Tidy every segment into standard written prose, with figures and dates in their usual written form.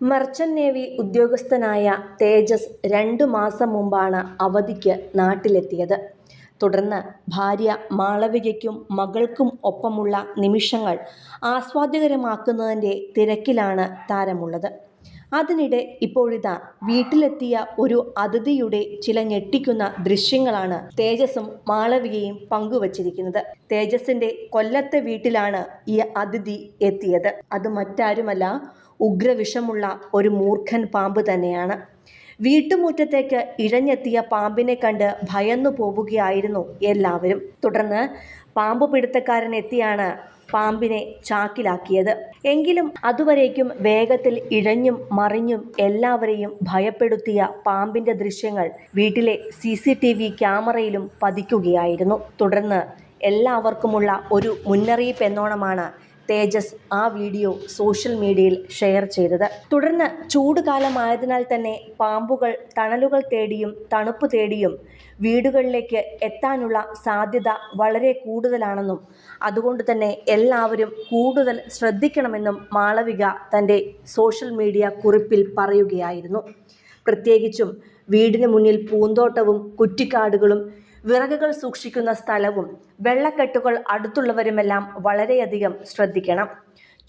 Merchant navy ഉദ്യോഗസ്ഥനായ തേജസ് 2 മാസം മുമ്പാണ് അവധിക്ക് നാട്ടിലെത്തിയത്. തുടർന്ന് ഭാര്യ മാളവികയ്ക്കും മകൾക്കും ഒപ്പമുള്ള നിമിഷങ്ങൾ ആസ്വാദ്യകരമാക്കുന്നതിൻ്റെ തിരക്കിലാണ് താരമുള്ളത്. അതിനിടെ ഇപ്പോഴിതാ വീട്ടിലെത്തിയ ഒരു അതിഥിയുടെ ചില ഞെട്ടിക്കുന്ന ദൃശ്യങ്ങളാണ് തേജസും മാളവികയും പങ്കുവച്ചിരിക്കുന്നത്. തേജസിന്റെ കൊല്ലത്തെ വീട്ടിലാണ് ഈ അതിഥി എത്തിയത്. അത് മറ്റാരുമല്ല, ഉഗ്രവിഷമുള്ള ഒരു മൂർഖൻ പാമ്പ് തന്നെയാണ്. വീട്ടുമുറ്റത്തേക്ക് ഇഴഞ്ഞെത്തിയ പാമ്പിനെ കണ്ട് ഭയന്നു പോവുകയായിരുന്നു എല്ലാവരും. തുടർന്ന് പാമ്പ് പിടുത്തക്കാരൻ എത്തിയാണ് പാമ്പിനെ ചാക്കിലാക്കിയത്. എങ്കിലും അതുവരേക്കും വേഗത്തിൽ ഇഴഞ്ഞും മറിഞ്ഞും എല്ലാവരെയും ഭയപ്പെടുത്തിയ പാമ്പിന്റെ ദൃശ്യങ്ങൾ വീട്ടിലെ CCTV ക്യാമറയിലും പതിക്കുകയായിരുന്നു. തുടർന്ന് എല്ലാവർക്കുമുള്ള ഒരു മുന്നറിയിപ്പ് എന്നോണമാണ് തേജസ് ആ വീഡിയോ സോഷ്യൽ മീഡിയയിൽ ഷെയർ ചെയ്തത്. തുടർന്ന് ചൂടുകാലമായതിനാൽ തന്നെ പാമ്പുകൾ തണലുകൾ തേടിയും തണുപ്പ് തേടിയും വീടുകളിലേക്ക് എത്താനുള്ള സാധ്യത വളരെ കൂടുതലാണെന്നും അതുകൊണ്ട് തന്നെ എല്ലാവരും കൂടുതൽ ശ്രദ്ധിക്കണമെന്നും മാളവിക തൻ്റെ സോഷ്യൽ മീഡിയ കുറിപ്പിൽ പറയുകയായിരുന്നു. പ്രത്യേകിച്ചും വീടിന് മുന്നിൽ പൂന്തോട്ടവും കുറ്റിക്കാടുകളും വിറകുകൾ സൂക്ഷിക്കുന്ന സ്ഥലവും വെള്ളക്കെട്ടുകൾ അടുത്തുള്ളവരുമെല്ലാം വളരെയധികം ശ്രദ്ധിക്കണം.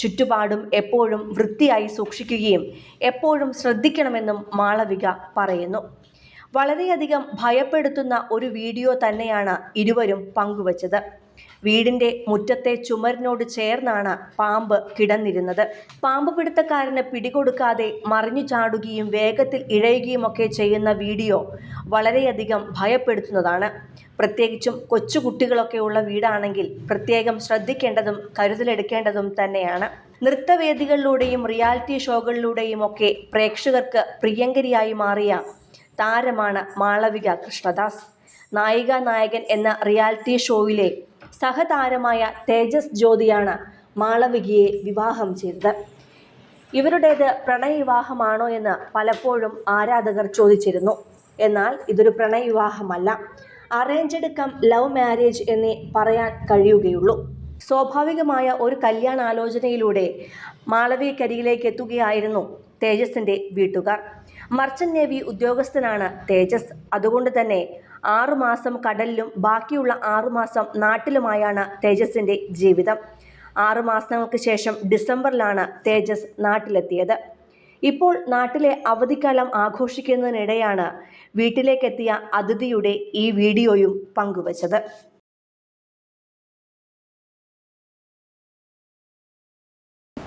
ചുറ്റുപാടും എപ്പോഴും വൃത്തിയായി സൂക്ഷിക്കുകയും എപ്പോഴും ശ്രദ്ധിക്കണമെന്നും മാളവിക പറയുന്നു. വളരെയധികം ഭയപ്പെടുത്തുന്ന ഒരു വീഡിയോ തന്നെയാണ് ഇരുവരും പങ്കുവച്ചത്. വീടിൻ്റെ മുറ്റത്തെ ചുമരിനോട് ചേർന്നാണ് പാമ്പ് കിടന്നിരുന്നത്. പാമ്പ് പിടുത്തക്കാരന് പിടികൊടുക്കാതെ മറിഞ്ഞു ചാടുകയും വേഗത്തിൽ ഇഴയുകയുമൊക്കെ ചെയ്യുന്ന വീഡിയോ വളരെയധികം ഭയപ്പെടുത്തുന്നതാണ്. പ്രത്യേകിച്ചും കൊച്ചുകുട്ടികളൊക്കെ ഉള്ള വീടാണെങ്കിൽ പ്രത്യേകം ശ്രദ്ധിക്കേണ്ടതും കരുതലെടുക്കേണ്ടതും തന്നെയാണ്. നൃത്തവേദികളിലൂടെയും റിയാലിറ്റി ഷോകളിലൂടെയും ഒക്കെ പ്രേക്ഷകർക്ക് പ്രിയങ്കരിയായി മാറിയ താരമാണ് മാളവിക കൃഷ്ണദാസ്. നായിക നായകൻ എന്ന റിയാലിറ്റി ഷോയിലെ സഹതാരമായ തേജസ് ജ്യോതിയാണ് മാളവികയെ വിവാഹം ചെയ്തത്. ഇവരുടേത് പ്രണയവിവാഹമാണോ എന്ന് പലപ്പോഴും ആരാധകർ ചോദിച്ചിരുന്നു. എന്നാൽ ഇതൊരു പ്രണയവിവാഹമല്ല, അറേഞ്ച്ഡ് കം ലവ് മാരേജ് എന്നേ പറയാൻ കഴിയുകയുള്ളൂ. സ്വാഭാവികമായ ഒരു കല്യാണാലോചനയിലൂടെ മാളവികയ്ക്കരികിലേക്ക് എത്തുകയായിരുന്നു തേജസിന്റെ വീട്ടുകാർ. മർച്ചന്റ് നേവി ഉദ്യോഗസ്ഥനാണ് തേജസ്. അതുകൊണ്ട് തന്നെ 6 മാസം കടലിലും ബാക്കിയുള്ള 6 മാസം നാട്ടിലുമായാണ് തേജസിന്റെ ജീവിതം. 6 മാസങ്ങൾക്ക് ശേഷം ഡിസംബറിലാണ് തേജസ് നാട്ടിലെത്തിയത്. ഇപ്പോൾ നാട്ടിലെ അവധിക്കാലം ആഘോഷിക്കുന്നതിനിടെയാണ് വീട്ടിലേക്കെത്തിയ അതിഥിയുടെ ഈ വീഡിയോയും പങ്കുവച്ചത്.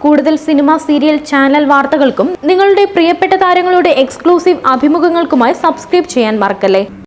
കൂടുതൽ സിനിമ, സീരിയൽ, ചാനൽ വാർത്തകൾക്കും നിങ്ങളുടെ പ്രിയപ്പെട്ട താരങ്ങളുടെ എക്സ്ക്ലൂസീവ് അഭിമുഖങ്ങൾക്കുമായി സബ്സ്ക്രൈബ് ചെയ്യാൻ മറക്കല്ലേ.